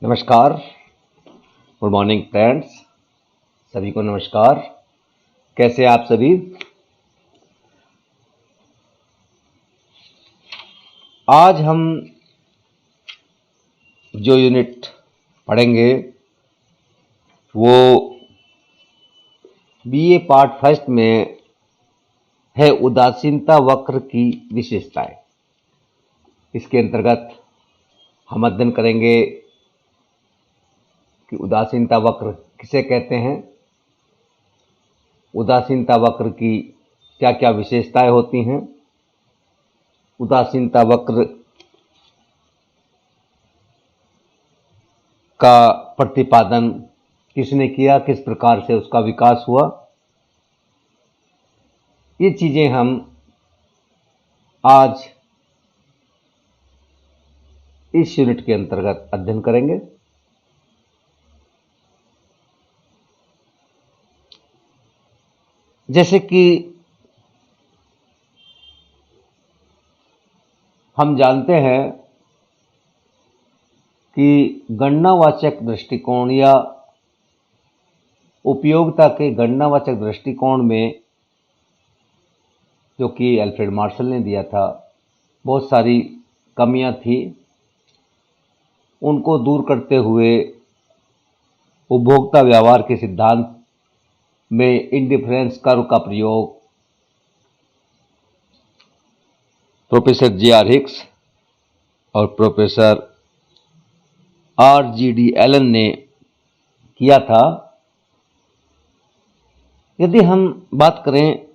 नमस्कार, good morning friends. सभी को नमस्कार। कैसे आप सभी? आज हम जो यूनिट पढ़ेंगे वो बीए पार्ट फर्स्ट में है उदासीनता वक्र की विशेषताएं। इसके अंतर्गत हम अध्ययन करेंगे कि उदासीनता वक्र किसे कहते हैं, उदासीनता वक्र की क्या क्या विशेषताएं होती हैं, उदासीनता वक्र का प्रतिपादन किसने किया, किस प्रकार से उसका विकास हुआ, ये चीजें हम आज इस यूनिट के अंतर्गत अध्ययन करेंगे। जैसे कि हम जानते हैं कि गणनावाचक दृष्टिकोण या उपयोगिता के गणनावाचक दृष्टिकोण में, जो कि अल्फ्रेड मार्शल ने दिया था, बहुत सारी कमियां थी। उनको दूर करते हुए उपभोक्ता व्यवहार के सिद्धांत में इंडिफरेंस कर्व का प्रयोग प्रोफेसर जे.आर. हिक्स और प्रोफेसर R.G.D. एलन ने किया था। यदि हम बात करें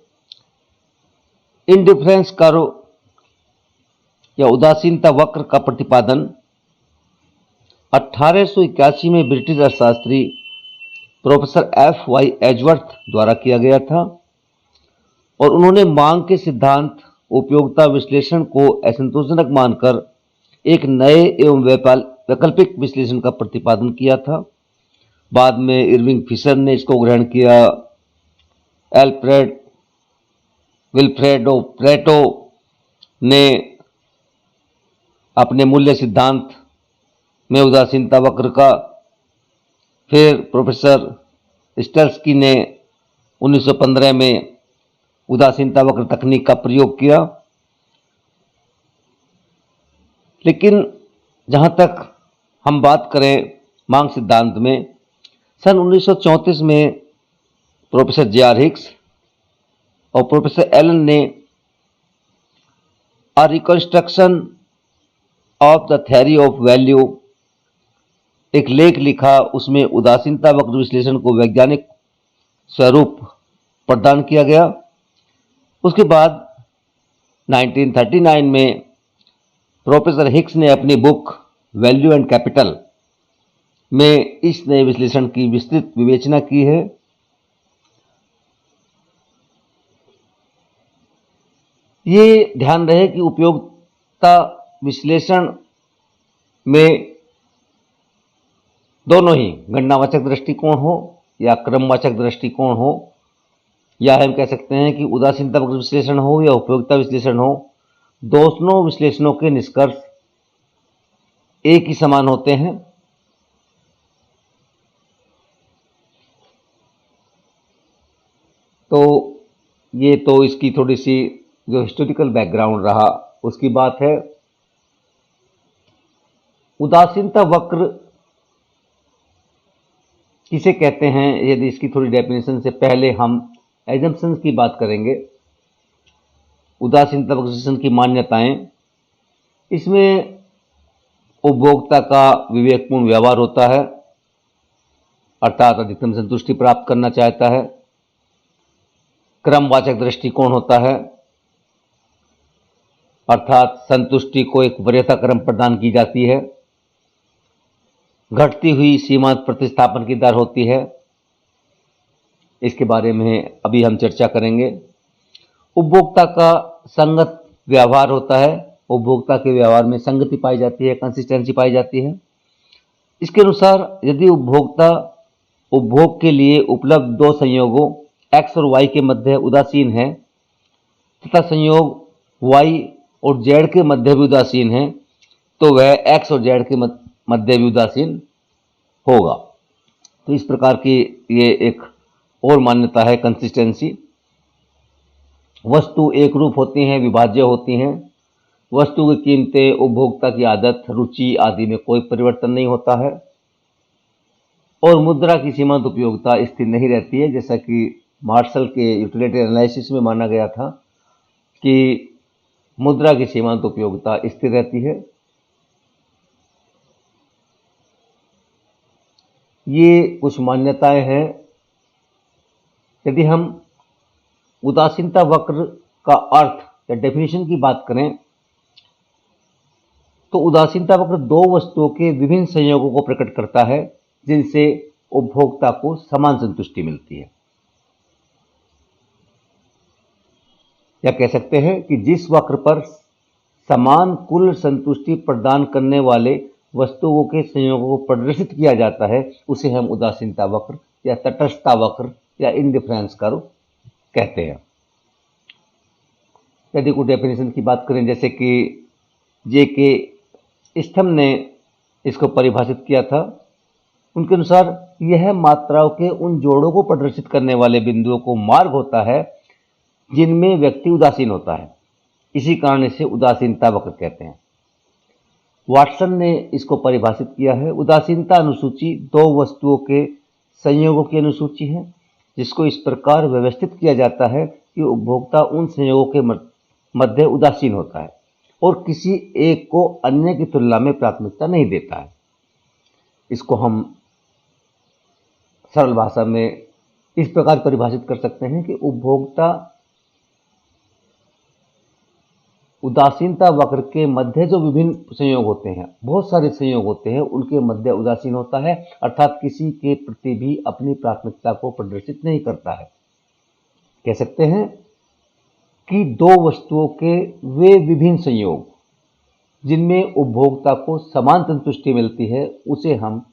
इंडिफरेंस कर्व या उदासीनता वक्र का प्रतिपादन 1881 में ब्रिटिश अर्थशास्त्री प्रोफेसर F.Y. एजवर्थ द्वारा किया गया था और उन्होंने मांग के सिद्धांत उपयोगिता विश्लेषण को असंतोषजनक मानकर एक नए एवं वैकल्पिक विश्लेषण का प्रतिपादन किया था। बाद में इरविंग फिशर ने इसको ग्रहण किया। विल्फ्रेडो प्रेटो ने अपने मूल्य सिद्धांत में उदासीनता वक्र का, फिर प्रोफेसर स्टर्स्की ने 1915 में उदासीनता वक्र तकनीक का प्रयोग किया। लेकिन जहां तक हम बात करें मांग सिद्धांत में, सन 1934 में प्रोफेसर जे.आर. हिक्स और प्रोफेसर एलन ने a reconstruction of the theory of value एक लेख लिखा। उसमें उदासीनता वक्र विश्लेषण को वैज्ञानिक स्वरूप प्रदान किया गया। उसके बाद 1939 में प्रोफेसर हिक्स ने अपनी बुक वैल्यू एंड कैपिटल में इस नए विश्लेषण की विस्तृत विवेचना की है। ये ध्यान रहे कि उपयोगिता विश्लेषण में दोनों ही गणनावाचक दृष्टिकोण हो या क्रमवाचक दृष्टिकोण हो, या हम कह सकते हैं कि उदासीनता वक्र विश्लेषण हो या उपयोगिता विश्लेषण हो, दोनों विश्लेषणों के निष्कर्ष एक ही समान होते हैं। तो ये तो इसकी थोड़ी सी जो हिस्टोरिकल बैकग्राउंड रहा उसकी बात है। उदासीनता वक्र किसे कहते हैं, यदि इसकी थोड़ी डेफिनेशन से पहले हम एजम्पशंस की बात करेंगे। उदासीनता वक्र विश्लेषण की मान्यताएं, इसमें उपभोक्ता का विवेकपूर्ण व्यवहार होता है, अर्थात अधिकतम संतुष्टि प्राप्त करना चाहता है। क्रमवाचक दृष्टिकोण होता है, अर्थात संतुष्टि को एक वरीयता क्रम प्रदान की जाती है। घटती हुई सीमांत प्रतिस्थापन की दर होती है, इसके बारे में अभी हम चर्चा करेंगे। उपभोक्ता का संगत व्यवहार होता है, उपभोक्ता के व्यवहार में संगति पाई जाती है, कंसिस्टेंसी पाई जाती है। इसके अनुसार यदि उपभोक्ता उपभोग के लिए उपलब्ध दो संयोगों x और y के मध्य उदासीन है तथा संयोग y और z के मध्य भी उदासीन है, तो वह x और z के मध्य भी उदासीन होगा। तो इस प्रकार की ये एक और मान्यता है कंसिस्टेंसी। वस्तु एक रूप होती हैं, विभाज्य होती हैं। वस्तु की कीमतें, उपभोक्ता की आदत, रुचि आदि में कोई परिवर्तन नहीं होता है। और मुद्रा की सीमांत उपयोगिता स्थिर नहीं रहती है, जैसा कि मार्शल के यूटिलिटी एनालिसिस में माना गया था कि मुद्रा की सीमांत उपयोगिता स्थिर रहती है। ये कुछ मान्यताएं हैं। यदि हम उदासीनता वक्र का अर्थ या डेफिनेशन की बात करें तो उदासीनता वक्र दो वस्तुओं के विभिन्न संयोगों को प्रकट करता है जिनसे उपभोक्ता को समान संतुष्टि मिलती है। या कह सकते हैं कि जिस वक्र पर समान कुल संतुष्टि प्रदान करने वाले वस्तुओं के संयोगों को प्रदर्शित किया जाता है उसे हम उदासीनता वक्र या तटस्थता वक्र या इंडिफरेंस कर्व कहते हैं। यदि कोई डेफिनेशन की बात करें, जैसे कि जे.के. स्टम ने इसको परिभाषित किया था, उनके अनुसार यह मात्राओं के उन जोड़ों को प्रदर्शित करने वाले बिंदुओं को मार्ग होता है जिनमें व्यक्ति उदासीन होता है। इसी कारण इसे उदासीनता वक्र कहते हैं। वाटसन ने इसको परिभाषित किया है, उदासीनता अनुसूची दो वस्तुओं के संयोगों की अनुसूची है जिसको इस प्रकार व्यवस्थित किया जाता है कि उपभोक्ता उन संयोगों के मध्य उदासीन होता है और किसी एक को अन्य की तुलना में प्राथमिकता नहीं देता है। इसको हम सरल भाषा में इस प्रकार परिभाषित कर सकते हैं कि उपभोक्ता उदासीनता वक्र के मध्य जो विभिन्न संयोग होते हैं, बहुत सारे संयोग होते हैं, उनके मध्य उदासीन होता है, अर्थात किसी के प्रति भी अपनी प्राथमिकता को प्रदर्शित नहीं करता है। कह सकते हैं कि दो वस्तुओं के वे विभिन्न संयोग जिनमें उपभोक्ता को समान संतुष्टि मिलती है उसे हम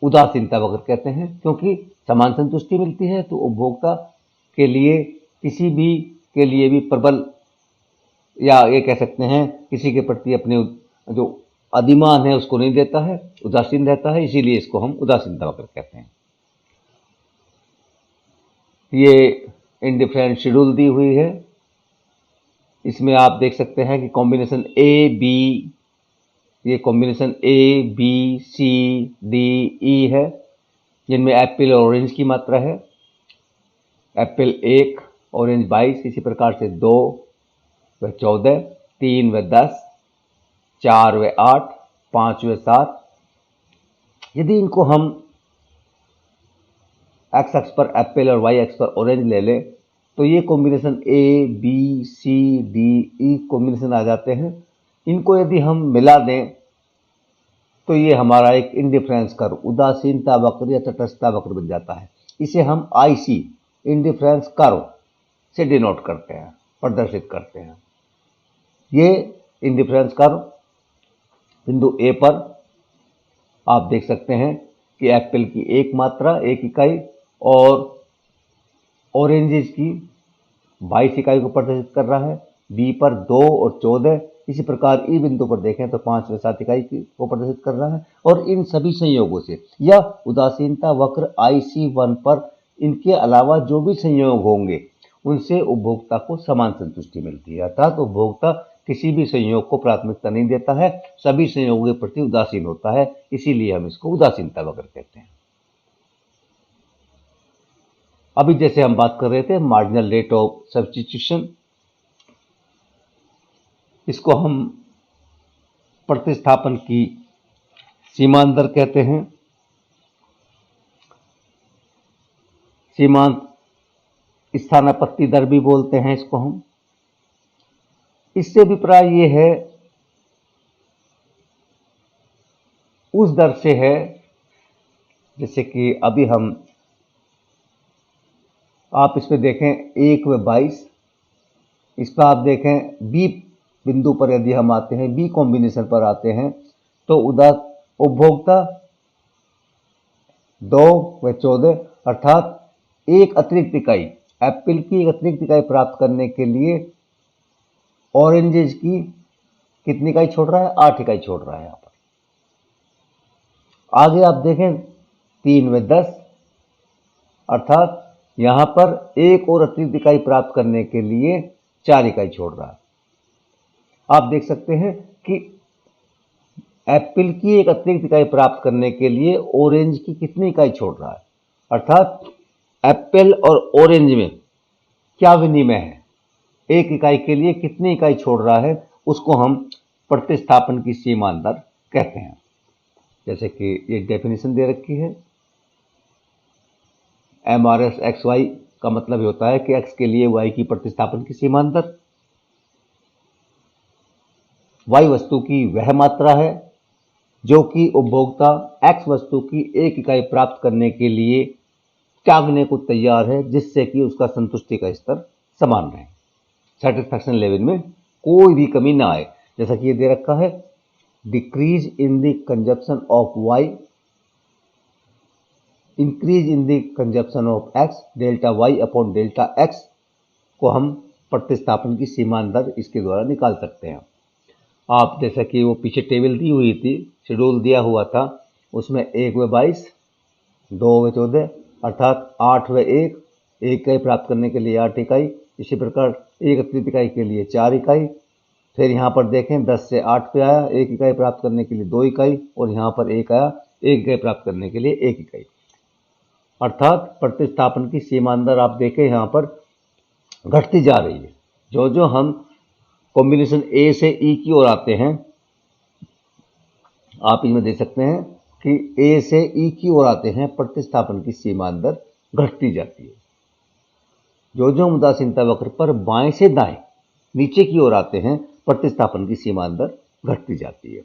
उदासीनता वक्र कहते हैं। क्योंकि समान संतुष्टि मिलती है तो उपभोक्ता के लिए किसी भी के लिए भी प्रबल, या ये कह सकते हैं किसी के प्रति अपने जो अधिमान है उसको नहीं देता है, उदासीन रहता है, इसीलिए इसको हम उदासीनता वक्र कहते हैं। ये इंडिफरेंट शेड्यूल दी हुई है। इसमें आप देख सकते हैं कि कॉम्बिनेशन ए बी, ये combination A B C D E है, जिनमें एप्पल और ऑरेंज की मात्रा है। एप्पल 1, ऑरेंज 22, इसी प्रकार से 2 व 14, 3 व 10, 4 व 8, 5 व 7। यदि इनको हम एक्स अक्ष पर एप्पल और वाई अक्ष पर ऑरेंज ले लें तो ये combination A B C D E combination आ जाते हैं। इनको यदि हम मिला दें तो ये हमारा एक इंडिफरेंस कर्व, उदासीनता वक्र या तटस्थता वक्र बन जाता है। इसे हम आईसी, इंडिफरेंस कर्व से डिनोट करते हैं, प्रदर्शित करते हैं। ये इंडिफरेंस कर्व बिंदु ए पर आप देख सकते हैं कि एप्पल की एक मात्रा, एक इकाई, और ऑरेंजेस की 22 इकाई को प्रदर्शित कर रहा है। बी पर 2 और 14, इसी प्रकार ई बिंदु पर देखें तो 5 व 7 इकाई को प्रदर्शित कर रहा है। और इन सभी संयोगों से या उदासीनता वक्र IC1 पर इनके अलावा जो भी संयोग होंगे उनसे उपभोक्ता को समान संतुष्टि मिलती है, अर्थात उपभोक्ता किसी भी संयोग को प्राथमिकता नहीं देता है, सभी संयोगों के प्रति उदासीन होता है, इसीलिए हम इसको उदासीनता वक्र कहते हैं। अभी जैसे हम बात कर रहे थे मार्जिनल रेट ऑफ सब्स्टिट्यूशन, इसको हम प्रतिस्थापन की सीमांत दर कहते हैं। सीमांत स्थानापत्ति दर भी बोलते हैं इसको हम। इससे अभिप्राय ये है, उस दर से है, जैसे कि अभी हम आप इस पे देखें 1 व 22, इस पर आप देखें बी बिंदु पर यदि हम आते हैं, बी कॉम्बिनेशन पर आते हैं तो उपभोक्ता 2 व 14 अर्थात एक अतिरिक्त इकाई, एप्पल की एक अतिरिक्त इकाई प्राप्त करने के लिए ऑरेंजेस की कितनी इकाई छोड़ रहा है? 8 इकाई छोड़ रहा है। यहाँ पर आगे आप देखें 3 व 10, अर्थात यहां पर एक और अतिरिक्त इकाई प्राप्त करने के लिए 4 इकाई छोड़ रहा है। आप देख सकते हैं कि एप्पल की एक अतिरिक्त इकाई प्राप्त करने के लिए ऑरेंज की कितनी इकाई छोड़ रहा है, अर्थात एप्पल और ऑरेंज में क्या विनिमय है, एक इकाई के लिए कितनी इकाई छोड़ रहा है, उसको हम प्रतिस्थापन की सीमा दर कहते हैं। जैसे कि ये डेफिनेशन दे रखी है, MRS XY का मतलब होता है कि x के लिए y की प्रतिस्थापन की सीमा दर। y वस्तु की वह मात्रा है जो कि उपभोक्ता x वस्तु की एक इकाई प्राप्त करने के लिए त्यागने को तैयार है, जिससे कि उसका संतुष्टि का स्तर समान रहे, सेटिस्फैक्शन लेवल में कोई भी कमी ना आए। जैसा कि ये दे रखा है, decrease in the consumption of y, increase in the consumption of x, delta y upon delta x को हम प्रतिस्थापन की सीमा दर इसके द्वारा निकाल सकते हैं। आप जैसा कि वो पीछे टेबल दी हुई थी, शेड्यूल दिया हुआ था, उसमें 1 व 22, 2 व 14, अर्थात 8 व 1, एक इकाई प्राप्त करने के लिए 8 इकाई, इसी प्रकार एक अतिरिक्त इकाई के लिए 4 इकाई। फिर यहाँ पर देखें 10 से 8 पे आया, एक इकाई प्राप्त करने के लिए 2 इकाई, और यहाँ पर 1 आया, एक इकाई प्राप्त करने के लिए 1 इकाई। अर्थात प्रतिस्थापन की सीमा दर आप देखें यहाँ पर घटती जा रही है। जो जो हम कॉम्बिनेशन ए से ई की ओर आते हैं, आप इसमें देख सकते हैं कि ए से ई की ओर आते हैं, प्रतिस्थापन की सीमा दर घटती जाती है। जो जो उदासीनता वक्र पर बाएं से दाएं नीचे की ओर आते हैं, प्रतिस्थापन की सीमा दर घटती जाती है।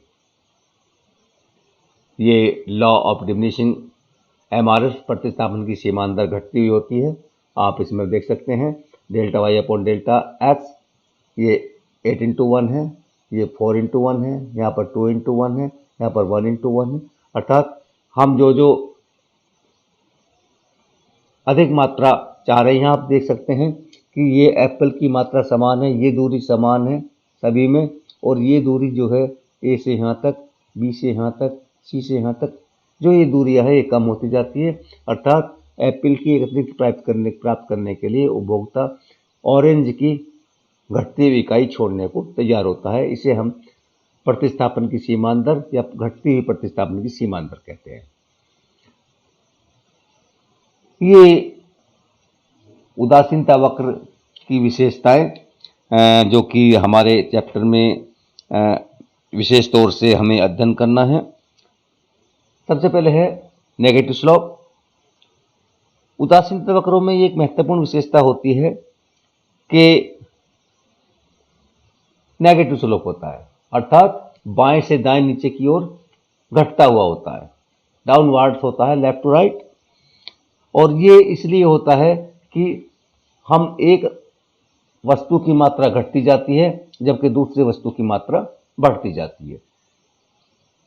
ये लॉ ऑफ डिमिनिशिंग MRS प्रतिस्थापन की सीमा दर घटती हुई होती है। आप इसमें देख सकते हैं delta y upon delta x, ये 8 इंटू 1 है, ये 4 इंटू 1 है, यहाँ पर 2 इंटू 1 है, यहाँ पर 1 इंटू 1 है। अर्थात हम जो जो अधिक मात्रा चाह रहे हैं, आप देख सकते हैं कि ये एप्पल की मात्रा समान है, ये दूरी समान है सभी में, और ये दूरी जो है ए से यहाँ तक, बी से यहाँ तक, सी से यहाँ तक, जो ये दूरियां है ये कम होती जाती है। अर्थात एप्पल की एक अतिरिक्त प्राप्त करने के लिए उपभोक्ता ऑरेंज की घटती हुई इकाई छोड़ने को तैयार होता है। इसे हम प्रतिस्थापन की सीमा दर या घटती हुई प्रतिस्थापन की सीमा दर कहते हैं। ये उदासीनता वक्र की विशेषताएं जो कि हमारे चैप्टर में विशेष तौर से हमें अध्ययन करना है। सबसे पहले है नेगेटिव स्लोप। उदासीनता वक्रों में एक महत्वपूर्ण विशेषता होती है कि नेगेटिव स्लोप होता है, अर्थात बाएं से दाएं नीचे की ओर घटता हुआ होता है, डाउनवर्ड्स होता है, लेफ्ट टू राइट। और ये इसलिए होता है कि हम एक वस्तु की मात्रा घटती जाती है जबकि दूसरी वस्तु की मात्रा बढ़ती जाती है।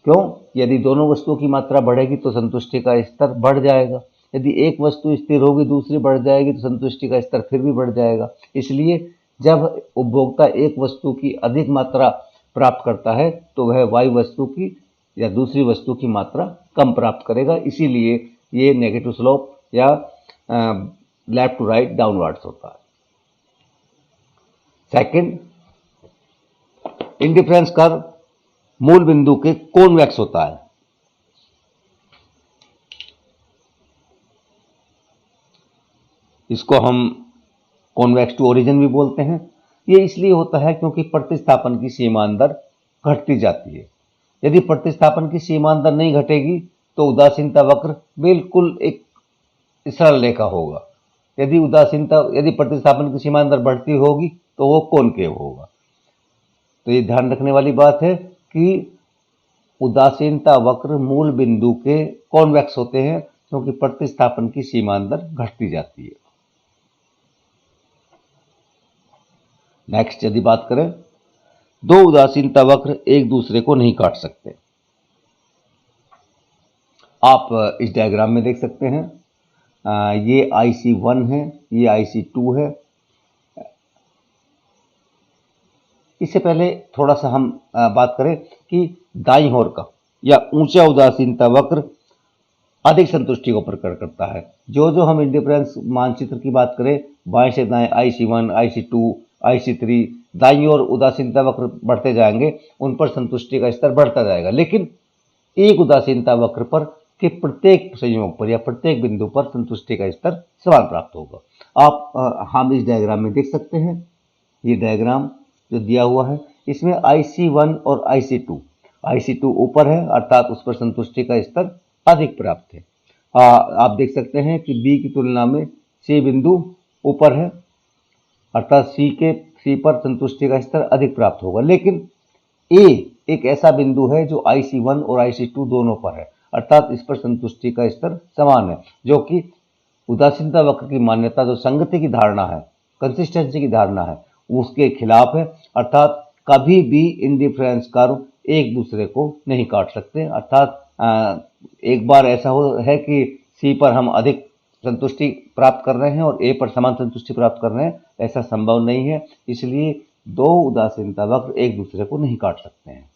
क्यों? यदि दोनों वस्तुओं की मात्रा बढ़ेगी तो संतुष्टि का स्तर बढ़ जाएगा, यदि एक वस्तु स्थिर होगी दूसरी बढ़ जाएगी तो संतुष्टि का स्तर फिर भी बढ़ जाएगा। इसलिए जब उपभोक्ता एक वस्तु की अधिक मात्रा प्राप्त करता है तो वह वाई वस्तु की या दूसरी वस्तु की मात्रा कम प्राप्त करेगा। इसीलिए ये नेगेटिव स्लोप या लेफ्ट टू राइट डाउनवर्ड्स होता है। सेकंड, इंडिफरेंस कर्व मूल बिंदु के कॉन्वेक्स होता है। इसको हम कॉन्वेक्स टू ओरिजिन भी बोलते हैं। ये इसलिए होता है क्योंकि प्रतिस्थापन की सीमा दर घटती जाती है। यदि प्रतिस्थापन की सीमा दर नहीं घटेगी तो उदासीनता वक्र बिल्कुल एक सरल रेखा होगा। यदि प्रतिस्थापन की सीमा दर बढ़ती होगी तो वो कॉनकेव होगा। तो ये ध्यान रखने वाली बात है कि उदासीनता वक्र मूल बिंदु के कॉन्वेक्स होते हैं क्योंकि प्रतिस्थापन की सीमा दर घटती जाती है। नेक्स्ट, यदि बात करें, दो उदासीनता वक्र एक दूसरे को नहीं काट सकते। आप इस डायग्राम में देख सकते हैं, ये IC1 है, ये IC2 है। इससे पहले थोड़ा सा हम बात करें कि दाईं ओर का या ऊंचा उदासीनता वक्र अधिक संतुष्टि को प्रकट करता है। जो जो हम इंडिफरेंस मानचित्र की बात करें, बाएं से दाएं IC1, IC2, IC3, दाईं ओर उदासीनता वक्र बढ़ते जाएंगे, उन पर संतुष्टि का स्तर बढ़ता जाएगा। लेकिन एक उदासीनता वक्र पर के प्रत्येक संयोग पर या प्रत्येक बिंदु पर संतुष्टि का स्तर समान प्राप्त होगा। आप हम इस डायग्राम में देख सकते हैं, ये डायग्राम जो दिया हुआ है, इसमें IC1 और IC2 ऊपर है, अर्थात उस पर संतुष्टि का स्तर अधिक प्राप्त है। आप देख सकते हैं कि बी की तुलना में सी बिंदु ऊपर है, अर्थात सी पर संतुष्टि का स्तर अधिक प्राप्त होगा। लेकिन ए एक ऐसा बिंदु है जो IC1 और IC2 दोनों पर है, अर्थात इस पर संतुष्टि का स्तर समान है, जो कि उदासीनता वक्र की मान्यता, जो संगति की धारणा है, कंसिस्टेंसी की धारणा है, उसके खिलाफ है। अर्थात कभी भी इंडिफरेंस कर्व एक दूसरे को नहीं काट सकते। अर्थात एक बार ऐसा है कि सी पर हम अधिक संतुष्टि प्राप्त कर रहे हैं और ए पर समान संतुष्टि प्राप्त कर रहे हैं, ऐसा संभव नहीं है। इसलिए दो उदासीनता वक्र एक दूसरे को नहीं काट सकते हैं।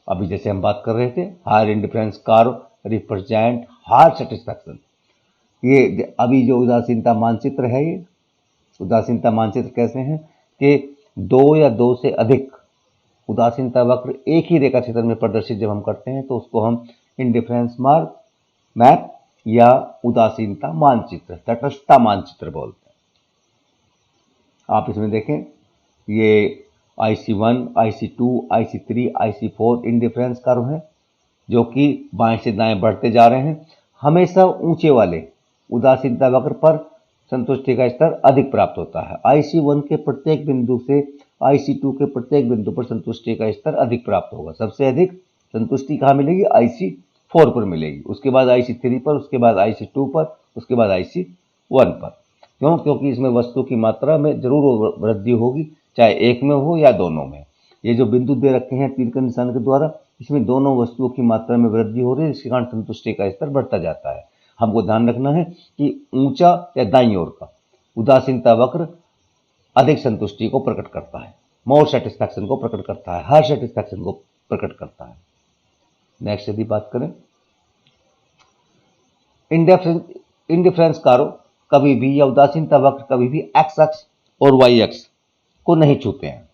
अभी जैसे हम बात कर रहे थे, higher indifference curve represent higher satisfaction. ये अभी जो उदासीनता मानचित्र है, ये उदासीनता मानचित्र कैसे हैं कि दो या दो से अधिक उदासीनता वक्र एक ही रेखा क्षेत्र में प्रदर्शित जब हम करते हैं तो उसको हम इंडिफरेंस मैप या उदासीनता मानचित्र, तटस्थता मानचित्र बोलते हैं। आप इसमें देखें, ये IC1, IC2, IC3, IC4 indifference curve है, जो कि बाएं से दाएं बढ़ते जा रहे हैं। हमेशा ऊंचे वाले उदासीनता वक्र पर संतुष्टि का स्तर अधिक प्राप्त होता है। IC1 के प्रत्येक बिंदु से IC2 के प्रत्येक बिंदु पर संतुष्टि का स्तर अधिक प्राप्त होगा। सबसे अधिक संतुष्टि कहाँ मिलेगी? IC4 पर मिलेगी, उसके बाद IC3 पर, उसके बाद IC2 पर, उसके बाद IC1 पर। क्यों? क्योंकि इसमें वस्तु की मात्रा में जरूर वृद्धि होगी, चाहे एक में हो या दोनों में। ये जो बिंदु दे रखे हैं तीर के निशान के द्वारा, इसमें दोनों वस्तुओं की मात्रा में वृद्धि हो रही है, जिसके कारण संतुष्टि का स्तर बढ़ता जाता है। हमको ध्यान रखना है कि ऊंचा या दाईं ओर का उदासीनता वक्र अधिक संतुष्टि को प्रकट करता है, मोर सेटिस्फैक्शन को प्रकट करता है, हायर सेटिस्फैक्शन को प्रकट करता है। नेक्स्ट यदि बात करें, इंडिफरेंस कर्व कभी भी या उदासीनता वक्र कभी भी एक्स अक्ष और वाई अक्ष को नहीं छूते हैं।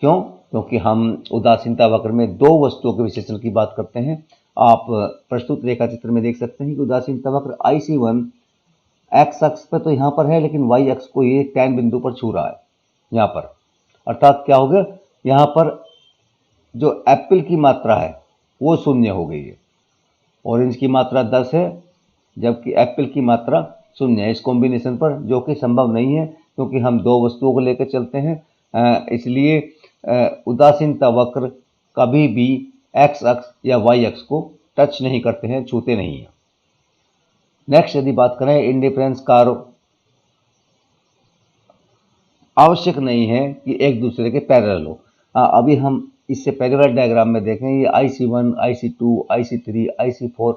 क्यों? क्योंकि हम उदासीनता वक्र में दो वस्तुओं के विशेषण की बात करते हैं। आप प्रस्तुत रेखा चित्र में देख सकते हैं कि उदासीनता वक्र IC1 एक्स अक्ष पर तो यहां पर है, लेकिन वाई अक्ष को ये टैन बिंदु पर छू रहा है यहां पर। अर्थात क्या हो गया, यहां पर जो एप्पल की मात्रा है वो शून्य हो गई है। ऑरेंज की मात्रा 10 है, जबकि एप्पल की मात्रा शून्य है इस कॉम्बिनेशन पर, जो कि संभव नहीं है क्योंकि हम दो वस्तुओं को लेकर चलते हैं। इसलिए उदासीनता वक्र कभी भी एक्स अक्ष या वाई अक्ष को टच नहीं करते हैं, छूते नहीं हैं। नेक्स्ट यदि बात करें, इंडिफरेंस कर्व आवश्यक नहीं है कि एक दूसरे के पैरेलल हो। अभी हम इससे पहले वाले डायग्राम में देखें, ये IC1, IC2, IC3, IC4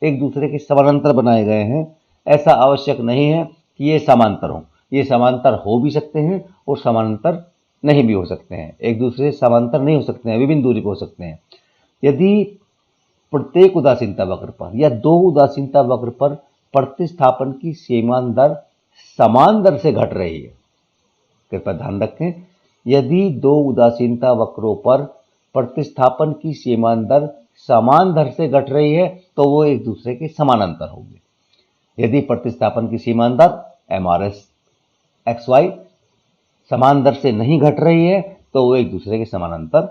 एक दूसरे के समानांतर बनाए गए हैं। ऐसा आवश्यक नहीं है कि ये समांतर हो, ये समांतर हो भी सकते हैं और समानांतर नहीं भी हो सकते हैं, एक दूसरे से समांतर नहीं हो सकते हैं, विभिन्न दूरी पर हो सकते हैं। यदि प्रत्येक उदासीनता वक्र पर या दो उदासीनता वक्र पर प्रतिस्थापन की सीमांत दर समान दर से घट रही है, कृपया ध्यान रखें, यदि दो उदासीनता वक्रों पर प्रतिस्थापन की सीमांत दर समान दर से घट रही है तो वो एक दूसरे के समानांतर होंगे। यदि प्रतिस्थापन की सीमांत दर MRS XY समान दर से नहीं घट रही है तो वो एक दूसरे के समानांतर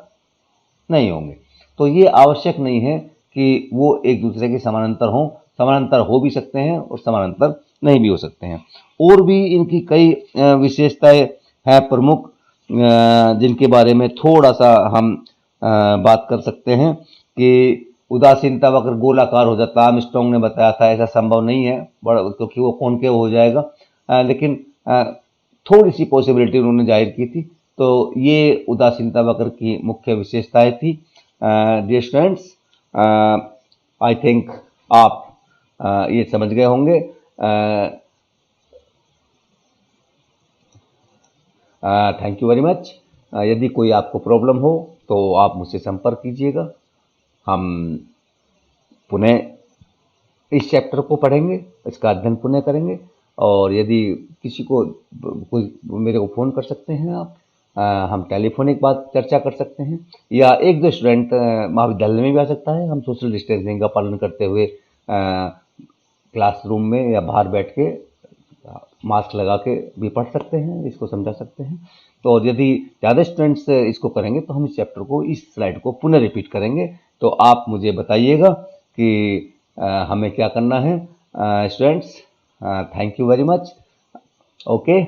नहीं होंगे। तो ये आवश्यक नहीं है कि वो एक दूसरे के समानांतर हों, समानांतर हो भी सकते हैं और समानांतर नहीं भी हो सकते हैं। और भी इनकी कई विशेषताएं हैं प्रमुख, जिनके बारे में थोड़ा सा हम बात कर सकते हैं कि उदासीनता वक्र गोलाकार हो जाता है। आर्मस्ट्रांग ने बताया था ऐसा संभव नहीं है क्योंकि वो कॉनकेव हो जाएगा, लेकिन थोड़ी सी पॉसिबिलिटी उन्होंने जाहिर की थी। तो ये उदासीनता वक्र की मुख्य विशेषताएं थी। डियर स्टूडेंट्स, आई थिंक आप ये समझ गए होंगे। Thank you very much. यदि कोई आपको प्रॉब्लम हो तो आप मुझसे संपर्क कीजिएगा। हम पुनः इस चैप्टर को पढ़ेंगे, इसका अध्ययन पुनः करेंगे। और यदि किसी को कोई मेरे को फ़ोन कर सकते हैं आप, हम टेलीफोनिक बात चर्चा कर सकते हैं, या एक दो स्टूडेंट महाविद्यालय में भी आ सकता है। हम सोशल डिस्टेंसिंग का पालन करते हुए क्लासरूम में या बाहर बैठ के मास्क लगा के भी पढ़ सकते हैं, इसको समझा सकते हैं। तो और यदि ज़्यादा स्टूडेंट्स इसको करेंगे तो हम इस चैप्टर को, इस स्लाइड को पुनः रिपीट करेंगे। तो आप मुझे बताइएगा कि हमें क्या करना है students. Thank you very much. Okay.